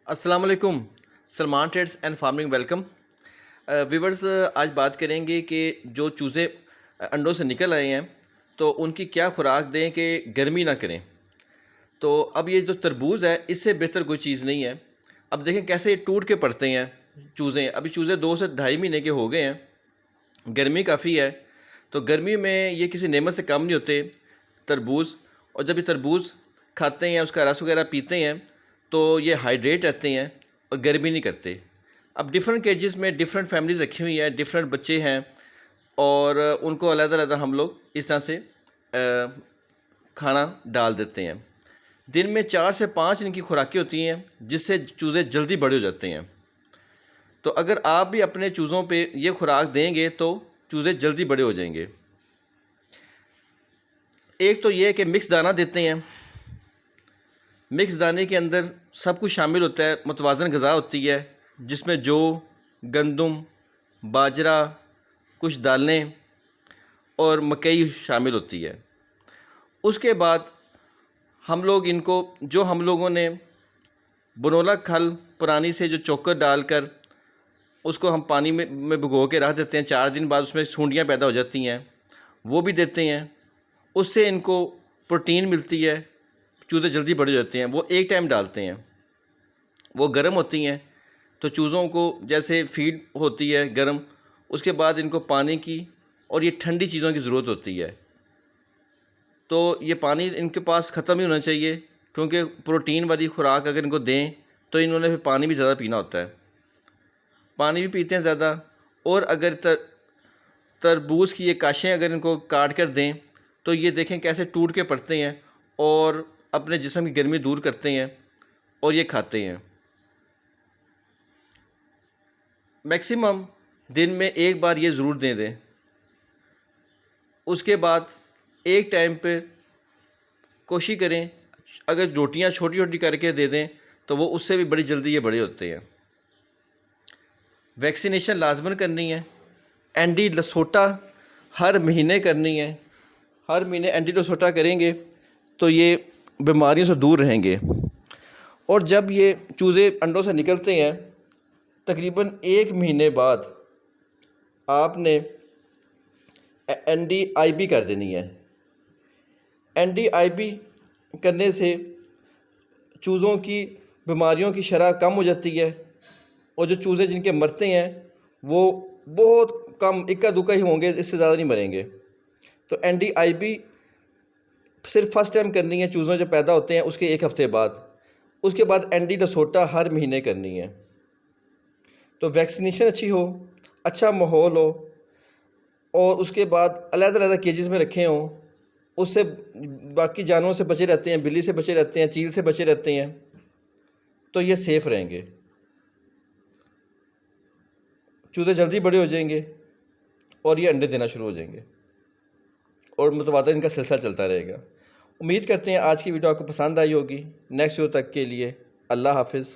अस्सलाम वालेकुम। Salman trades and farming welcome. Viewers, आज बात करेंगे कि जो चूज़े अंडों से निकल आए हैं तो उनकी क्या खुराक दें कि गर्मी ना करें। तो अब ये जो तरबूज़ है इससे बेहतर कोई चीज़ नहीं है। अब देखें कैसे ये टूट के पड़ते हैं चूज़े। अभी चूज़े 2 से ढाई महीने के हो गए हैं, गर्मी काफ़ी है, तो गर्मी में ये किसी नेमत से कम नहीं होते तरबूज़। और जब ये तरबूज़ खाते हैं, उसका रस वगैरह पीते हैं, तो ये हाइड्रेट रहते हैं और गर्मी नहीं करते। अब डिफरेंट केजेस में डिफरेंट फैमिलीज़ रखी हुई हैं, डिफरेंट बच्चे हैं, और उनको अलग-अलग हम लोग इस तरह से खाना डाल देते हैं। दिन में 4 से 5 इनकी खुराकें होती हैं जिससे चूज़े जल्दी बड़े हो जाते हैं। तो अगर आप भी अपने चूज़ों पे ये खुराक देंगे तो चूज़े जल्दी बड़े हो जाएंगे। एक तो ये है कि मिक्स दाना देते हैं। मिक्स दाने के अंदर सब कुछ शामिल होता है, मुतवाज़न ग़िज़ा होती है जिसमें जौ, गंदम, बाजरा, कुछ दालें और मकई शामिल होती है। उसके बाद हम लोग इनको, जो हम लोगों ने बनोला खल पुरानी से जो चोकर डालकर उसको हम पानी में भिगो के रख देते हैं, 4 दिन बाद उसमें सूंडियाँ पैदा हो जाती हैं, वो भी देते हैं। उससे इनको प्रोटीन मिलती है, चूज़े जल्दी बड़े हो जाते हैं। वो एक टाइम डालते हैं, वो गर्म होती हैं, तो चूज़ों को जैसे फीड होती है गर्म, उसके बाद इनको पानी की और ये ठंडी चीज़ों की ज़रूरत होती है। तो ये पानी इनके पास ख़त्म ही होना चाहिए, क्योंकि प्रोटीन वाली खुराक अगर इनको दें तो इन्होंने फिर पानी भी ज़्यादा पीना होता है, पानी भी पीते हैं ज़्यादा। और अगर तरबूज की ये काशें अगर इनको काट कर दें तो ये देखें कैसे टूट के पड़ते हैं और अपने जिस्म की गर्मी दूर करते हैं और ये खाते हैं। मैक्सिमम दिन में एक बार ये ज़रूर दे दें। उसके बाद एक टाइम पे कोशिश करें, अगर रोटियां छोटी छोटी करके दे दें तो वो उससे भी बड़ी जल्दी ये बड़े होते हैं। वैक्सीनेशन लाजमन करनी है। एंटी लसोटा हर महीने करनी है। हर महीने एंटी लसोटा करेंगे तो ये बीमारियों से दूर रहेंगे। और जब ये चूज़े अंडों से निकलते हैं तकरीबन 1 महीने बाद आपने NDIB कर देनी है। NDIB करने से चूज़ों की बीमारियों की शरह कम हो जाती है और जो चूज़े जिनके मरते हैं वो बहुत कम, इक्का दुक्का ही होंगे, इससे ज़्यादा नहीं मरेंगे। तो NDIB सिर्फ फर्स्ट टाइम करनी है चूज़े जब पैदा होते हैं उसके 1 हफ़्ते बाद। उसके बाद एंटी लसोटा हर महीने करनी है। तो वैक्सीनेशन अच्छी हो, अच्छा माहौल हो और उसके बाद अलग-अलग केजेस में रखे हों, उससे बाकी जानवरों से बचे रहते हैं, बिल्ली से बचे रहते हैं, चील से बचे रहते हैं, तो ये सेफ़ रहेंगे। चूज़े जल्दी बड़े हो जाएंगे और ये अंडे देना शुरू हो जाएंगे और मुतवाज़न इनका सिलसिला चलता रहेगा। उम्मीद करते हैं आज की वीडियो आपको पसंद आई होगी। नेक्स्ट वीडियो तक के लिए अल्लाह हाफ़िज़।